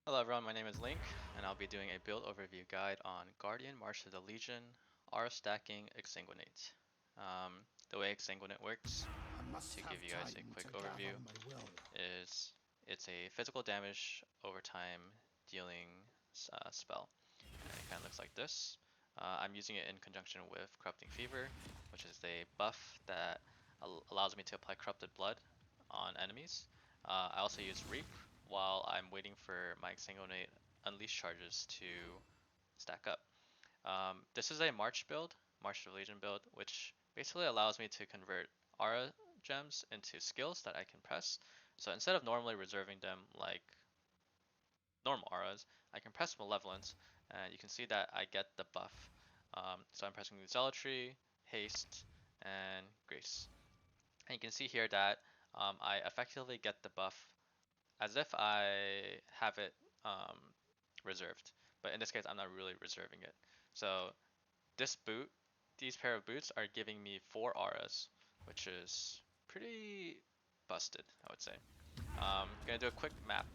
Hello everyone, my name is Link, and I'll be doing a build overview guide on Guardian, March of the Legion, R stacking Exsanguinate. The way Exsanguinate works, to give you guys a quick overview, is it's a physical damage over time dealing spell. And it kind of looks like this. I'm using it in conjunction with Corrupting Fever, which is a buff that allows me to apply Corrupted Blood on enemies. I also use Reap while I'm waiting for my Exsanguinate Unleash charges to stack up. This is a March build, March of Legion build, which basically allows me to convert aura gems into skills that I can press. So instead of normally reserving them like normal auras, I can press Malevolence, and you can see that I get the buff. So I'm pressing Zealotry, Haste, and Grace. And you can see here that I effectively get the buff as if I have it reserved. But in this case, I'm not really reserving it. So this boot, these pair of boots are giving me 4 auras, which is pretty busted, I would say. I'm gonna do a quick map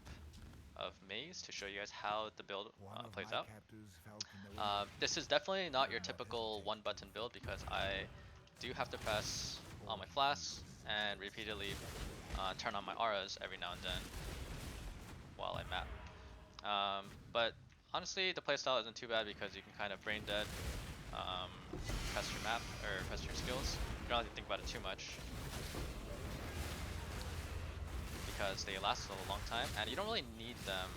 of Maze to show you guys how the build plays out. This is definitely not your typical one button build because I do have to press all my flasks and repeatedly turn on my auras every now and then while I map. But honestly, the playstyle isn't too bad because you can kind of brain dead, press your map or press your skills. You don't have to think about it too much because they last a long time, and you don't really need them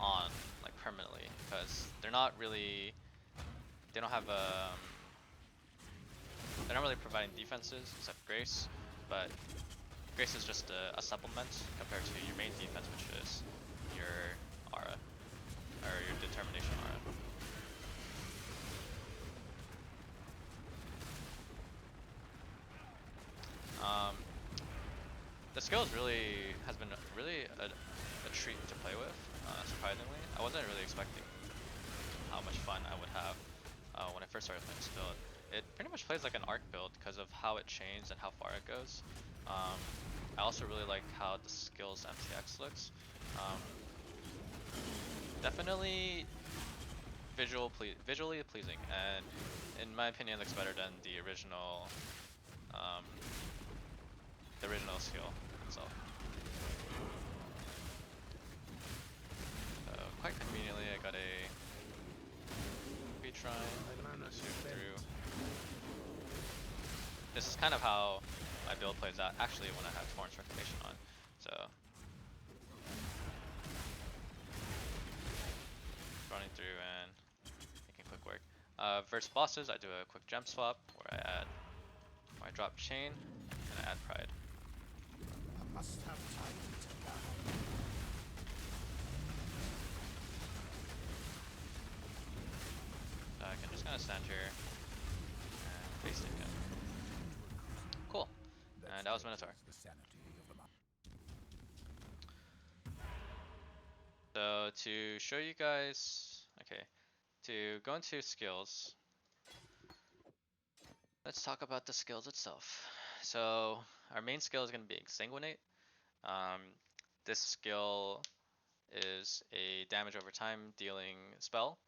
on like permanently because they're not really, they don't have they're not really providing defenses except Grace, but Grace is just a supplement compared to your main defense, which is your aura or your determination aura. The skills has been really a treat to play with, surprisingly. I wasn't really expecting how much fun I would have when I first started playing this build. It pretty much plays like an arc build because of how it changed and how far it goes. I also really like how the skills MTX looks. Definitely visually pleasing, and in my opinion, looks better than um, the original skill itself. Quite conveniently, I got a retry through. This is kind of how my build plays out actually when I have Torrent's Reclamation on. So running through and making quick work. Versus bosses, I do a quick gem swap where I drop Chain and I add Pride. I must have time to gather. So I can just kind of stand here and face it again. Cool. And that was Minotaur. So to show you guys, okay, to go into skills, let's talk about the skills itself. So our main skill is going to be Exsanguinate. This skill is a damage over time dealing spell.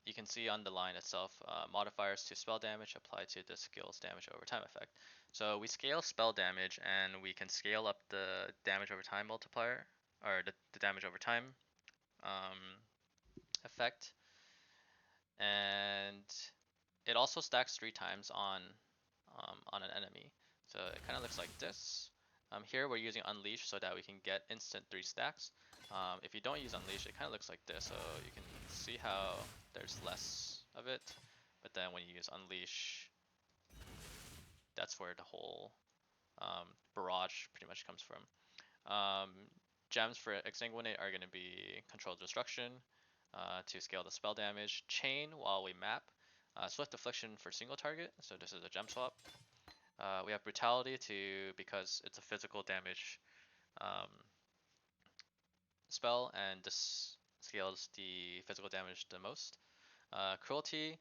You can see on the line itself, modifiers to spell damage apply to the skill's damage over time effect. So we scale spell damage and we can scale up the damage over time multiplier, or the damage over time effect. And it also stacks 3 times on an enemy. So it kind of looks like this. Here we're using Unleash so that we can get instant 3 stacks. If you don't use Unleash, it kind of looks like this. So you can see how there's less of it. But then when you use Unleash, that's where the whole barrage pretty much comes from. Gems for Exsanguinate are going to be Controlled Destruction to scale the spell damage. Chain while we map. Swift Affliction for single target, so this is a gem swap. We have Brutality because it's a physical damage spell, and this scales the physical damage the most. Cruelty,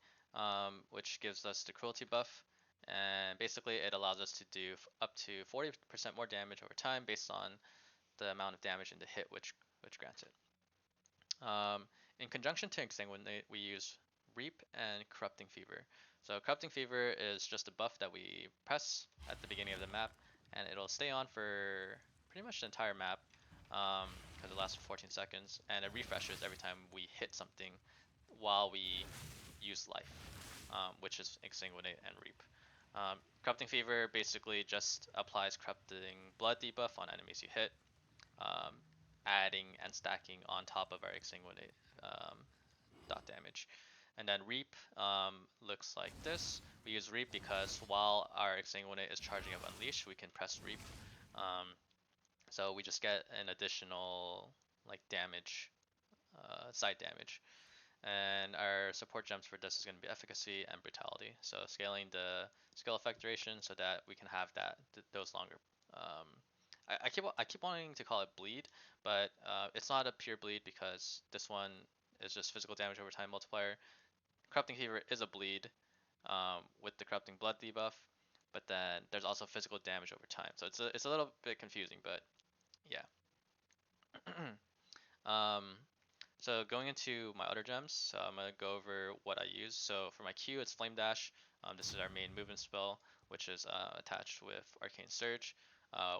which gives us the Cruelty buff, and basically it allows us to do up to 40% more damage over time based on the amount of damage in the hit which grants it. In conjunction to Exsanguinate, we use Reap and Corrupting Fever. So Corrupting Fever is just a buff that we press at the beginning of the map, and it'll stay on for pretty much the entire map, because it lasts for 14 seconds, and it refreshes every time we hit something while we use life, which is Exsanguinate and Reap. Corrupting Fever basically just applies Corrupting Blood debuff on enemies you hit, um, adding and stacking on top of our Exsanguinate dot damage. And then Reap looks like this. We use Reap because while our Exsanguinate is charging up Unleash, we can press Reap. Um, so we just get an additional like damage, side damage. And our support gems for this is going to be Efficacy and Brutality. So scaling the skill effect duration so that we can have those longer. Um, I keep wanting to call it bleed, but it's not a pure bleed because this one is just physical damage over time multiplier. Corrupting Fever is a bleed with the Corrupting Blood debuff, but then there's also physical damage over time. So it's a little bit confusing, but yeah. um, so going into my other gems, so I'm gonna go over what I use. So for my Q, it's Flame Dash. This is our main movement spell, which is attached with Arcane Surge.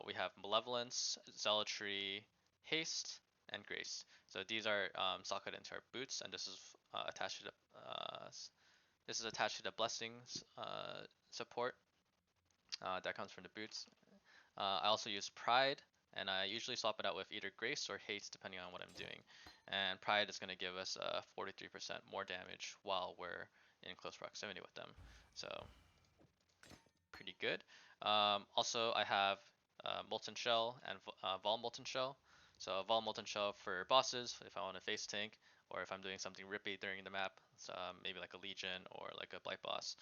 We have Malevolence, Zealotry, Haste, and Grace. So these are socketed into our boots, and this is attached to the Blessings support that comes from the boots. I also use Pride, and I usually swap it out with either Grace or Haste depending on what I'm doing. And Pride is going to give us 43% more damage while we're in close proximity with them. So pretty good. Also, I have Molten Shell and Vol Molten Shell. So Vol Molten Shell for bosses if I want to face tank, or if I'm doing something rippy during the map, so maybe like a Legion or like a Blight boss,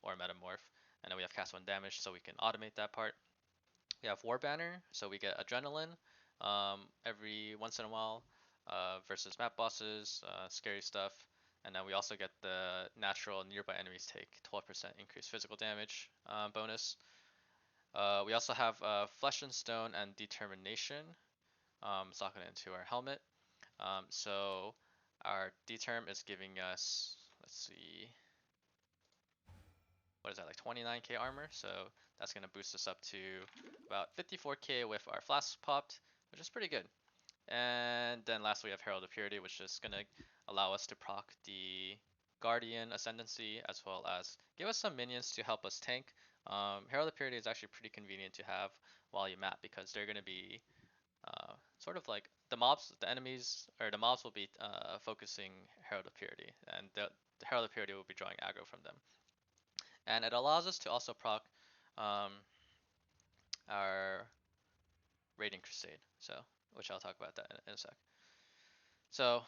or a Metamorph. And then we have cast 1 damage, so we can automate that part. We have War Banner, so we get Adrenaline every once in a while versus map bosses, scary stuff. And then we also get the natural nearby enemies take 12% increased physical damage bonus. We also have Flesh and Stone and Determination socketed into our helmet. So our Determ is giving us, let's see, what is that, like 29k armor? So that's going to boost us up to about 54k with our flasks popped, which is pretty good. And then lastly we have Herald of Purity, which is going to allow us to proc the Guardian Ascendancy, as well as give us some minions to help us tank. Herald of Purity is actually pretty convenient to have while you map, because they're going to be sort of like the enemies, or the mobs will be focusing Herald of Purity, and the Herald of Purity will be drawing aggro from them. And it allows us to also proc our Raiding Crusade, so which I'll talk about that in a sec. So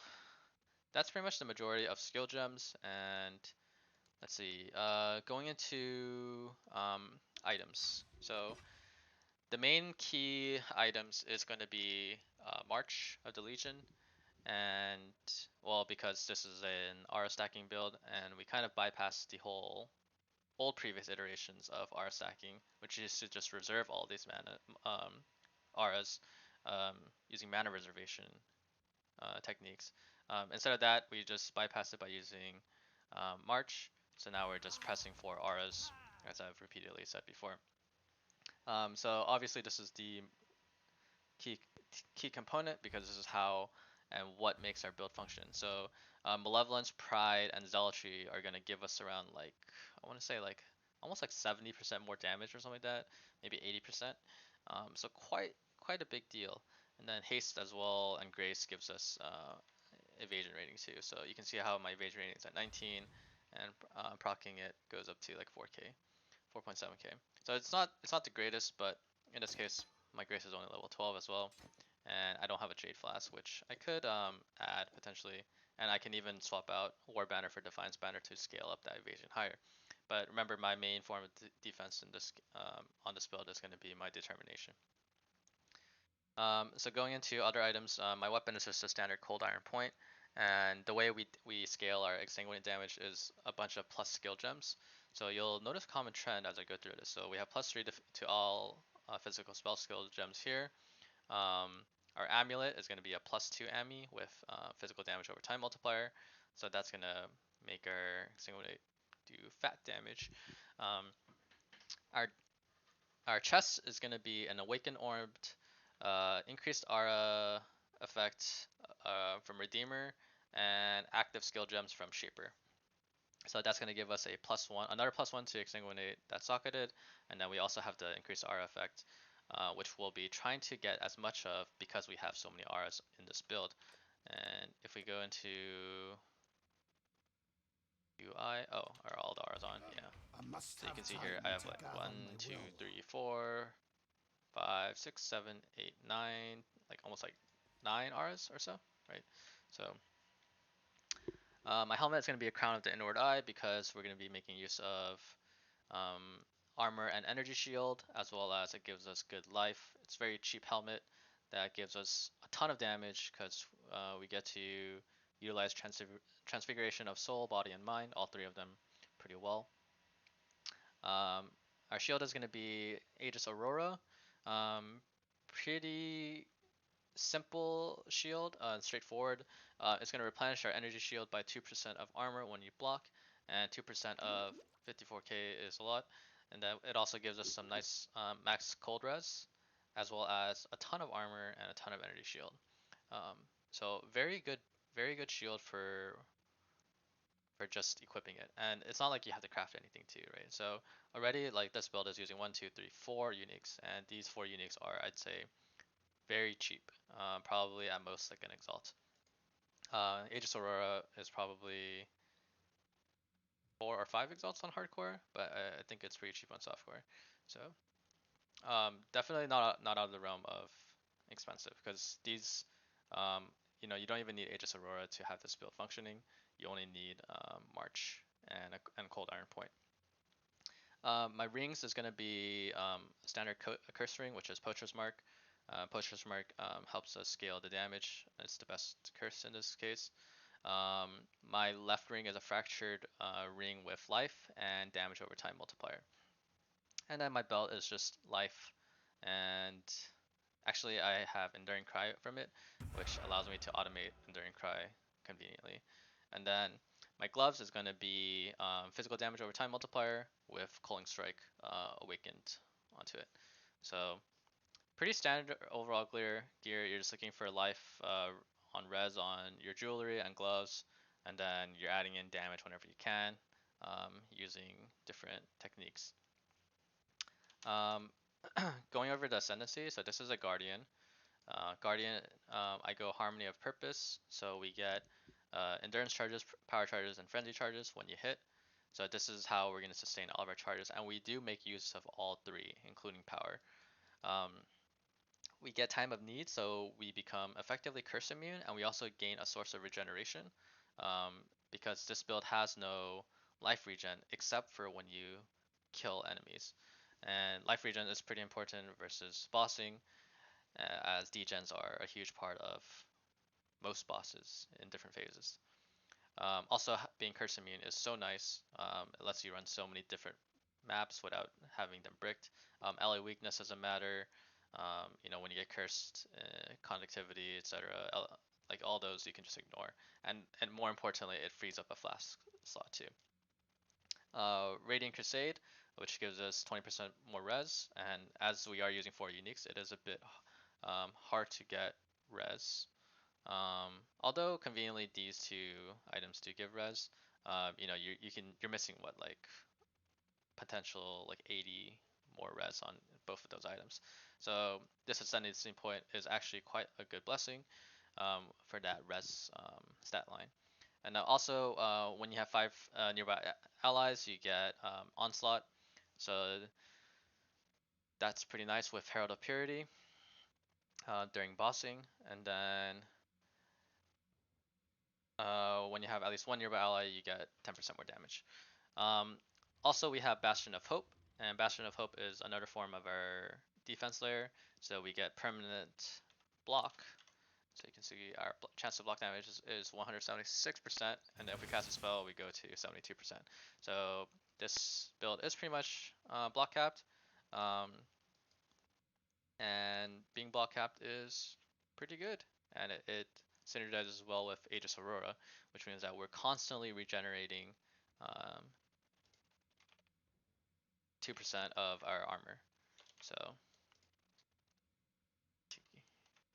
that's pretty much the majority of skill gems. And let's see, going into items. So the main key items is going to be March of the Legion, and well, because this is an aura stacking build, and we kind of bypass the whole old previous iterations of aura stacking, which is to just reserve all these mana auras um, using mana reservation techniques. Instead of that, we just bypass it by using March. So now we're just pressing for auras, as I've repeatedly said before. So obviously this is the key key component, because this is how and what makes our build function. So Malevolence, Pride, and Zealotry are going to give us around, like, I want to say like almost like 70% more damage or something like that, maybe 80%. So quite a big deal. And then Haste as well and Grace gives us evasion rating too. So you can see how my evasion rating is at 19, and proccing it goes up to like 4k, 4.7k. So it's not the greatest, but in this case my Grace is only level 12 as well, and I don't have a Jade Flask, which I could add potentially, and I can even swap out War Banner for Defiance Banner to scale up that evasion higher. But remember, my main form of defense in this on this build is going to be my Determination. So going into other items, my weapon is just a standard Cold Iron Point, and the way we scale our Exsanguinate damage is a bunch of plus skill gems. So you'll notice a common trend as I go through this. So we have +3 to all physical spell skill gems here. Our amulet is going to be a +2 AMI with physical damage over time multiplier, so that's going to make our Exsanguinate do fat damage. Our our chest is going to be an awakened orbed, increased aura effect from Redeemer, and active skill gems from Shaper. So that's going to give us a +1, another +1 to Exsanguinate that's socketed, and then we also have the increased aura effect, which we'll be trying to get as much of because we have so many auras in this build. And if we go into UI, oh, are all the auras on? Yeah. So you can see here I have like 1, 2, 3, 4, 5, 6, 7, 8, 9, like almost like 9 auras or so, right? So my helmet is going to be a Crown of the Inward Eye because we're going to be making use of armor and energy shield, as well as it gives us good life. It's a very cheap helmet that gives us a ton of damage because we get to utilize transfiguration of soul, body, and mind, all three of them pretty well. Our shield is going to be Aegis Aurora. Pretty simple shield, straightforward. It's going to replenish our energy shield by 2% of armor when you block, and 2% of 54k is a lot. And then it also gives us some nice max cold res, as well as a ton of armor and a ton of energy shield. So very good shield for just equipping it. And it's not like you have to craft anything too, right? So already like this build is using 1, 2, 3, 4 uniques, and these 4 uniques are, I'd say, very cheap. Probably at most like an exalt. Aegis Aurora is probably 4 or 5 exalts on hardcore, but I think it's pretty cheap on softcore. So definitely not out of the realm of expensive because these, you don't even need Aegis Aurora to have this build functioning. You only need March and Cold Iron Point. My rings is going to be standard curse ring, which is Poacher's Mark. Poacher's Mark helps us scale the damage. It's the best curse in this case. My left ring is a fractured ring with life and damage over time multiplier. And then my belt is just life, and actually I have Enduring Cry from it, which allows me to automate Enduring Cry conveniently. And then my gloves is going to be physical damage over time multiplier with Culling Strike awakened onto it. So pretty standard overall gear. You're just looking for life on res on your jewelry and gloves, and then you're adding in damage whenever you can using different techniques. Going over the Ascendancy, so this is a Guardian. Guardian, I go Harmony of Purpose, so we get endurance charges, power charges, and frenzy charges when you hit. So this is how we're going to sustain all of our charges, and we do make use of all three, including power. We get Time of Need, so we become effectively curse immune, and we also gain a source of regeneration, because this build has no life regen except for when you kill enemies. And life regen is pretty important versus bossing, as degens are a huge part of most bosses in different phases. Also, being curse immune is so nice. It lets you run so many different maps without having them bricked. LA weakness doesn't matter. When you get cursed, conductivity, etc. Like all those you can just ignore. And more importantly, it frees up a flask slot too. Radiant Crusade, which gives us 20% more res, and as we are using 4 uniques, it is a bit hard to get res. Although conveniently these 2 items do give res, you're missing what, like potential like 80 more res on both of those items. So this Ascendancy point is actually quite a good blessing for that res stat line. And now also when you have 5 nearby allies, you get Onslaught. So that's pretty nice with Herald of Purity during bossing. And then when you have at least 1 nearby ally, you get 10% more damage. Also, we have Bastion of Hope, and Bastion of Hope is another form of our defense layer. So we get permanent block. So you can see our chance to block damage is 176%, and then if we cast a spell, we go to 72%. So this build is pretty much block capped, and being block capped is pretty good, and it synergizes well with Aegis Aurora, which means that we're constantly regenerating 2% of our armor. So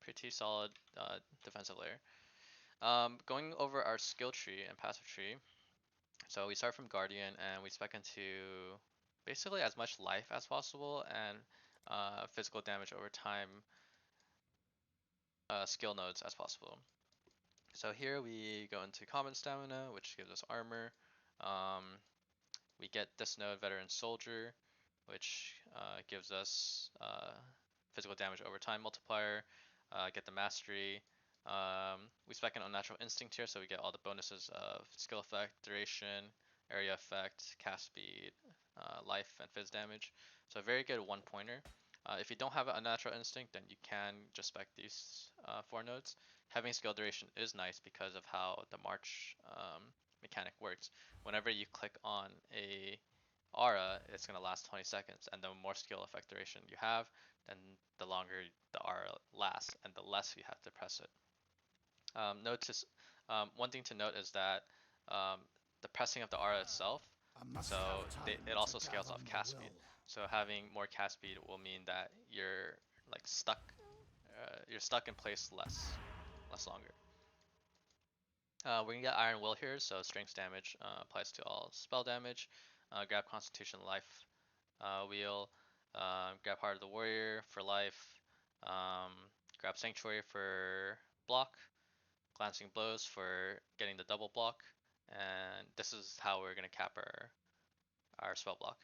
pretty solid defensive layer. Going over our skill tree and passive tree. So we start from Guardian and we spec into basically as much life as possible and physical damage over time skill nodes as possible. So here we go into common stamina, which gives us armor. We get this node, Veteran Soldier, which gives us physical damage over time multiplier. Get the mastery. We spec in Unnatural Instinct here, so we get all the bonuses of skill effect, duration, area effect, cast speed, life, and phys damage. So a very good one pointer. If you don't have an Unnatural Instinct, then you can just spec these 4 nodes. Having skill duration is nice because of how the March mechanic works. Whenever you click on a aura, it's going to last 20 seconds, and the more skill effect duration you have, then the longer the aura lasts, and the less you have to press it. One thing to note is that the pressing of the aura itself, so it also scales off cast speed. So having more cast speed will mean that you're like stuck in place less longer. We can get Iron Will here, so strength damage applies to all spell damage. Grab Constitution Life Wheel, grab Heart of the Warrior for life, grab Sanctuary for block, Glancing Blows for getting the double block, and this is how we're going to cap our spell block.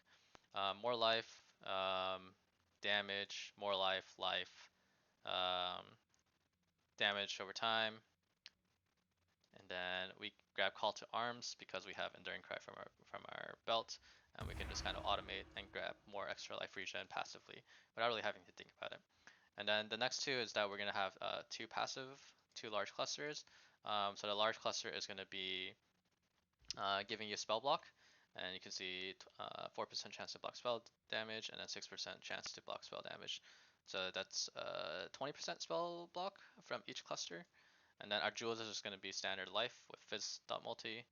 More life, damage, more life, damage over time, and then we grab Call to Arms because we have Enduring Cry from our belt, and we can just kind of automate and grab more extra life regen passively without really having to think about it. And then the next two is that we're going to have two large clusters. So the large cluster is going to be giving you spell block, and you can see 4% chance to block spell damage and then 6% chance to block spell damage. So that's 20% spell block from each cluster. And then our jewels is just going to be standard life with fizz.multi.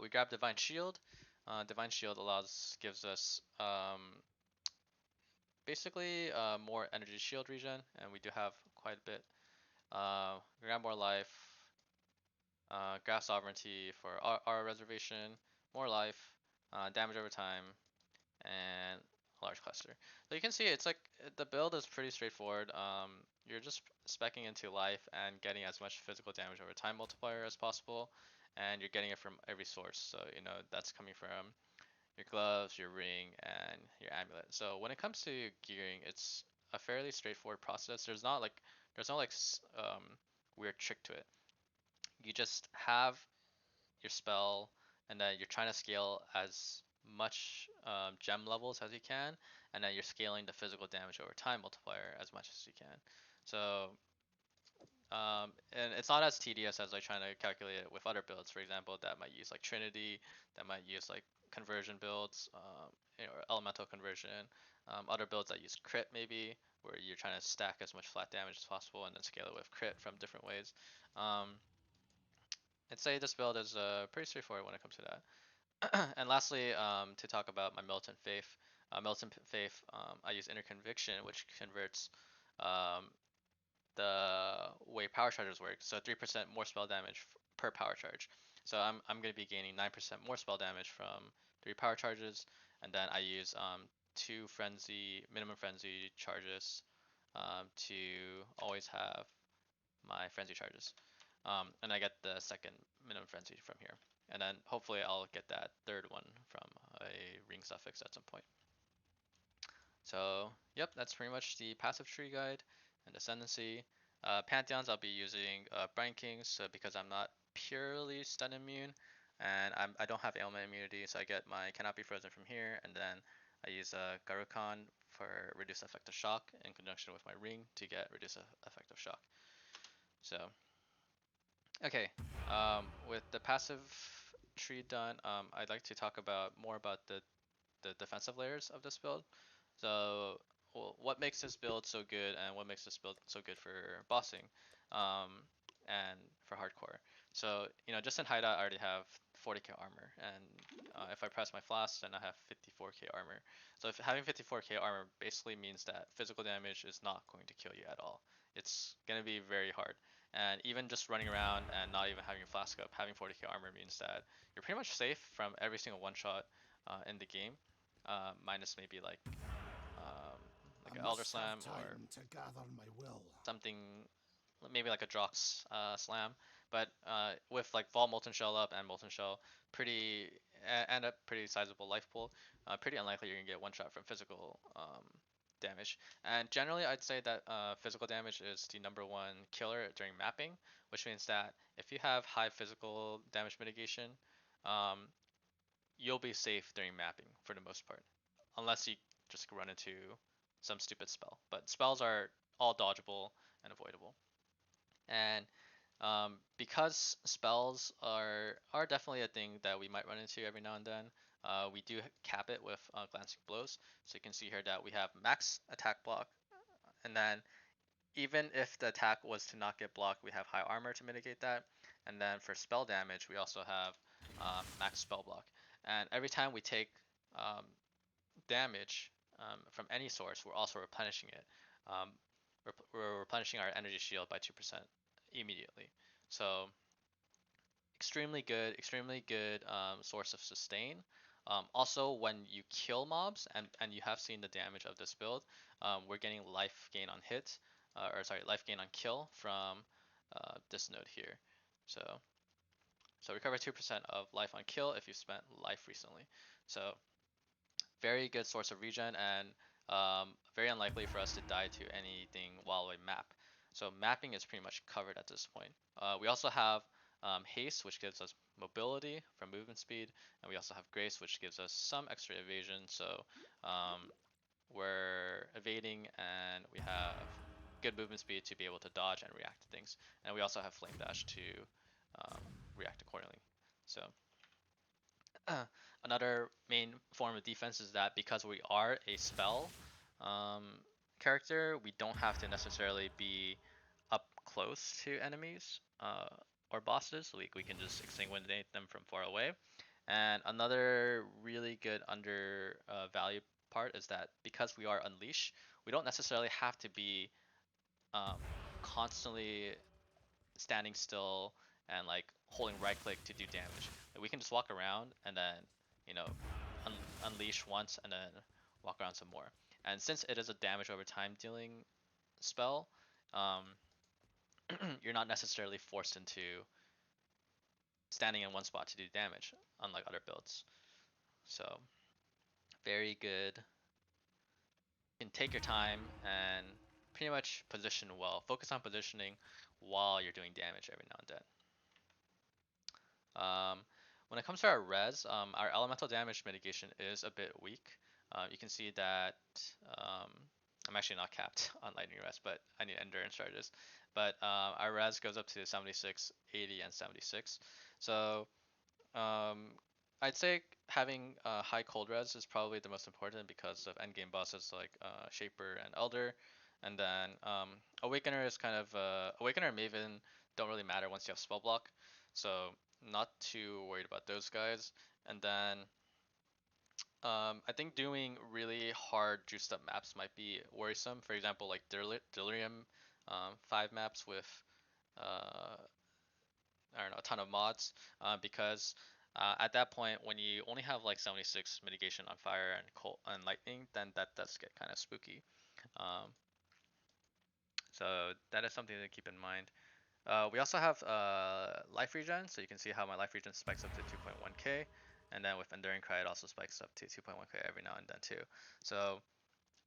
We grab Divine Shield. Divine Shield gives us basically more energy shield regen, and we do have quite a bit. Grab more life. Grab Sovereignty for our reservation. More life. Damage over time. And a large cluster. So you can see it's like the build is pretty straightforward. You're just speccing into life and getting as much physical damage over time multiplier as possible, and you're getting it from every source. So that's coming from your gloves, your ring, and your amulet. So when it comes to gearing, it's a fairly straightforward process. There's no weird trick to it. You just have your spell, and then you're trying to scale as much gem levels as you can, and then you're scaling the physical damage over time multiplier as much as you can. So and it's not as tedious as like trying to calculate it with other builds, for example, that might use like Trinity, that might use like conversion builds, or elemental conversion. Other builds that use crit maybe, where you're trying to stack as much flat damage as possible and then scale it with crit from different ways. I'd say this build is pretty straightforward when it comes to that. And lastly, to talk about my Militant Faith. I use Inner Conviction, which converts the way power charges work. So 3% more spell damage per power charge. So I'm going to be gaining 9% more spell damage from 3 power charges, and then I use 2 minimum frenzy charges to always have my frenzy charges. And I get the second minimum frenzy from here. And then hopefully I'll get that third one from a ring suffix at some point. So yep, that's pretty much the passive tree guide and ascendancy. Pantheons I'll be using Brine Kings because I'm not purely stun immune, and I don't have ailment immunity, so I get my cannot be frozen from here, and then I use Garukan for reduced effective shock in conjunction with my ring to get reduced effective shock. So okay, with the passive tree done, I'd like to talk more about the defensive layers of this build. So what makes this build so good and what makes this build so good for bossing, and for hardcore. So just in hideout I already have 40k armor, and if I press my flask, then I have 54k armor. So if having 54k armor basically means that physical damage is not going to kill you at all. It's gonna be very hard. And even just running around and not even having your flask up, having 40k armor means that you're pretty much safe from every single one shot in the game, minus maybe um, like I an Elder must have Slam or time to gather my will. something, maybe like a Drox Slam. But with like Vol Molten Shell up and Molten Shell, pretty and a pretty sizable life pool, pretty unlikely you're gonna get one shot from physical damage. And generally, I'd say that physical damage is the number one killer during mapping, which means that if you have high physical damage mitigation, um, you'll be safe during mapping for the most part, unless you just run into some stupid spell. But spells are all dodgeable and avoidable. And because spells are definitely a thing that we might run into every now and then, we do cap it with glancing blows. So you can see here that we have max attack block, and then even if the attack was to not get blocked, we have high armor to mitigate that. And then for spell damage, we also have max spell block. And every time we take um, damage from any source, we're also replenishing it. Um, we're replenishing our energy shield by 2% immediately. So extremely good source of sustain. Also, when you kill mobs, and you have seen the damage of this build, we're getting life gain on hit, or sorry, life gain on kill from this node here. So recover 2% of life on kill if you've spent life recently. So very good source of regen, and very unlikely for us to die to anything while we map. So mapping is pretty much covered at this point. We also have haste, which gives us mobility from movement speed, and we also have grace, which gives us some extra evasion. So we're evading, and we have good movement speed to be able to dodge and react to things. And we also have flame dash to um, react accordingly. So another main form of defense is that because we are a spell um, character, we don't have to necessarily be up close to enemies or bosses. We can just exsanguinate them from far away. And another really good undervalued part is that because we are Unleash, we don't necessarily have to be um, constantly standing still and like holding right click to do damage. Like, we can just walk around and then you know unleash once and then walk around some more. And since it is a damage over time dealing spell, um, you're not necessarily forced into standing in one spot to do damage, unlike other builds. So very good. You can take your time and pretty much position well. Focus on positioning while you're doing damage every now and then. When it comes to our res, our elemental damage mitigation is a bit weak. You can see that um, I'm actually not capped on lightning res, but I need endurance charges. But our res goes up to 76, 80, and 76. So um, I'd say having high cold res is probably the most important because of endgame bosses like Shaper and Elder. And then Awakener is kind of Awakener and Maven don't really matter once you have spell block, so not too worried about those guys. And then I think doing really hard juiced up maps might be worrisome. For example, like Delirium 5 maps with uh, I don't know, a ton of mods, because at that point, when you only have like 76 mitigation on fire and cold and lightning, then that does get kind of spooky. Um, so that is something to keep in mind. We also have life regen, so you can see how my life regen spikes up to 2.1k, and then with Enduring Cry it also spikes up to 2.1k every now and then too. So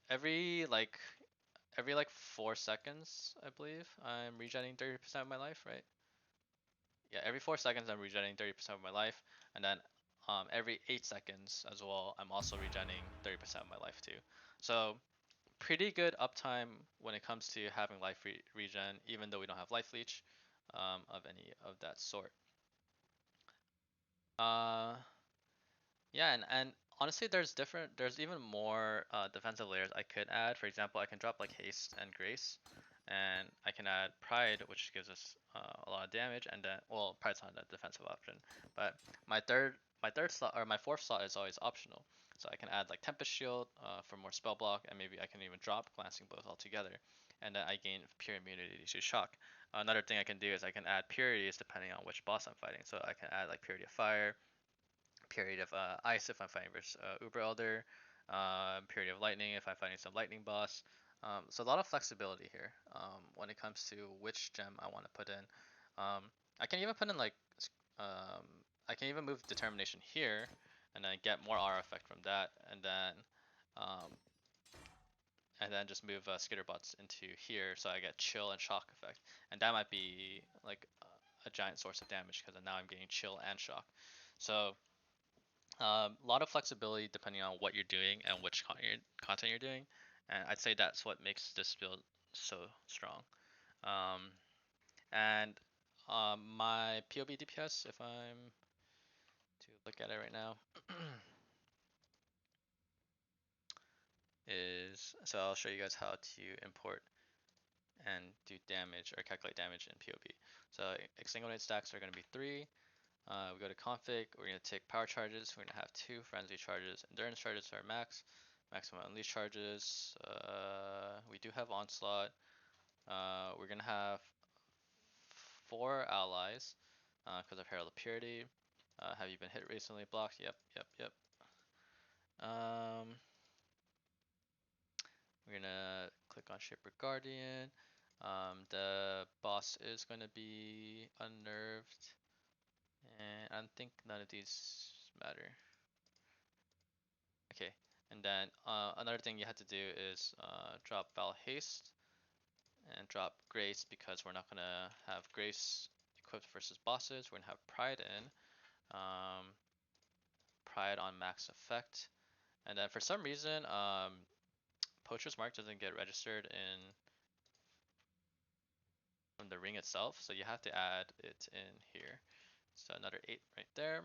every like every like 4 seconds, I believe, I'm regenerating 30% of my life, right? Yeah, every 4 seconds I'm regenerating 30% of my life, and then every 8 seconds as well, I'm also regenerating 30% of my life too. So pretty good uptime when it comes to having life regen, even though we don't have life leech of any of that sort. Uh, yeah, and honestly, there's even more defensive layers I could add. For example, I can drop like haste and grace, and I can add pride, which gives us a lot of damage. And then, well, pride's not a defensive option, but my third slot or my fourth slot is always optional. So I can add like Tempest Shield for more spell block, and maybe I can even drop Glancing Blows altogether, and then I gain pure immunity to shock. Another thing I can do is I can add purities depending on which boss I'm fighting. So I can add like Purity of Fire, Period of Ice if I'm fighting versus Uber Elder, Period of Lightning if I'm fighting some Lightning boss. So a lot of flexibility here when it comes to which gem I want to put in. I can even put in like, um, I can even move Determination here and then get more aura effect from that, um, and then just move Skitterbots into here so I get chill and shock effect. And that might be like a giant source of damage because now I'm getting chill and shock. So a lot of flexibility depending on what you're doing and which content you're doing, and I'd say that's what makes this build so strong. Um, and my POB DPS, if I'm to look at it right now, is so I'll show you guys how to import and do damage or calculate damage in POB. So Exsanguinate stacks are going to be 3. We go to config, we're going to take power charges, we're going to have 2 frenzy charges, endurance charges are max, maximum unleash charges, we do have onslaught, we're going to have 4 allies, because of Herald of Purity. Have you been hit recently? Blocked? Yep, yep, yep. We're going to click on Shaper Guardian. The boss is going to be unnerved, and I think none of these matter. Okay, and then another thing you have to do is drop Val Haste and drop Grace because we're not gonna have Grace equipped versus bosses. We're gonna have Pride in, Pride on max effect, and then for some reason, Poacher's Mark doesn't get registered in from the ring itself, so you have to add it in here. So another 8 right there.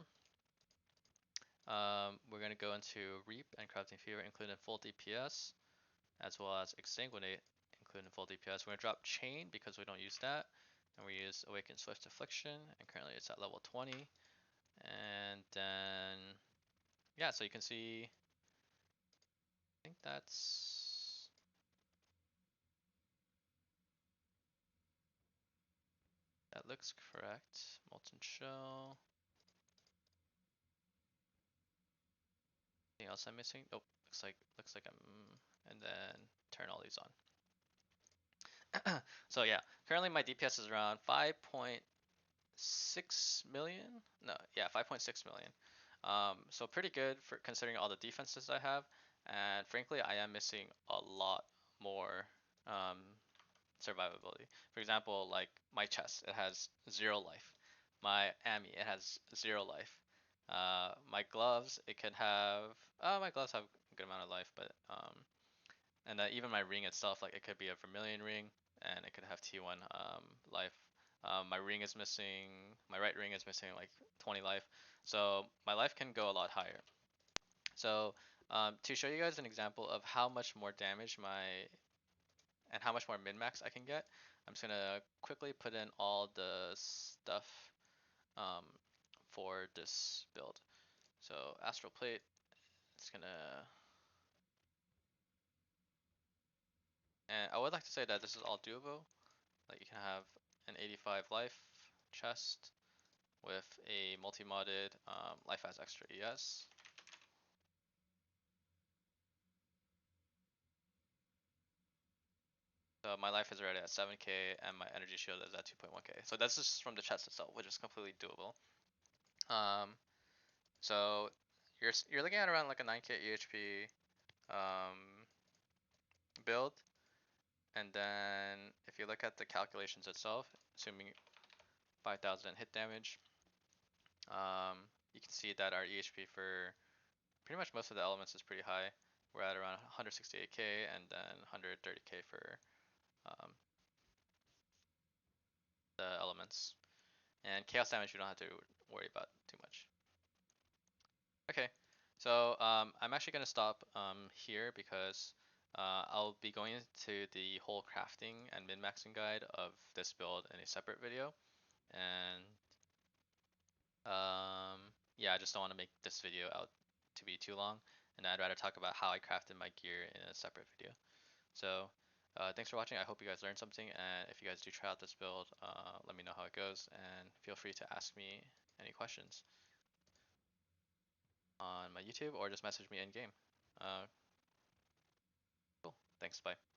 We're gonna go into Reap and Crafting Fever, including full DPS, as well as Exsanguinate, including full DPS. We're going to drop Chain because we don't use that, and we use Awaken Swift Affliction, and currently it's at level 20. And then, yeah, so you can see, I think that looks correct. Molten Shell. Anything else I'm missing? Nope, looks like I'm, and then turn all these on. So yeah, currently my DPS is around 5.6 million. No, yeah, 5.6 million. So pretty good for considering all the defenses I have, and frankly, I am missing a lot more um, survivability. For example, like my chest, it has 0 life. My Ami, it has 0 life. My gloves, it could have. My gloves have a good amount of life, but and even my ring itself, like it could be a Vermilion ring, and it could have T1 life. My ring is missing. My right ring is missing like 20 life, so my life can go a lot higher. So to show you guys an example of how much more damage and how much more min max I can get, I'm just gonna quickly put in all the stuff um, for this build. So Astral Plate, it's gonna, and I would like to say that this is all doable. Like you can have an 85 life chest with a multi-modded life as extra ES. So my life is already at 7k and my energy shield is at 2.1k. So that's just from the chest itself, which is completely doable. So you're looking at around like a 9k EHP build, and then if you look at the calculations itself, assuming 5,000 hit damage, you can see that our EHP for pretty much most of the elements is pretty high. We're at around 168k and then 130k for um, the elements. And chaos damage you don't have to worry about too much. Okay, So I'm actually going to stop here because I'll be going into the whole crafting and min-maxing guide of this build in a separate video. And yeah, I just don't want to make this video out to be too long. And I'd rather talk about how I crafted my gear in a separate video. So thanks for watching. I hope you guys learned something. And if you guys do try out this build, let me know how it goes. And feel free to ask me any questions on my YouTube or just message me in game. Cool. Thanks. Bye.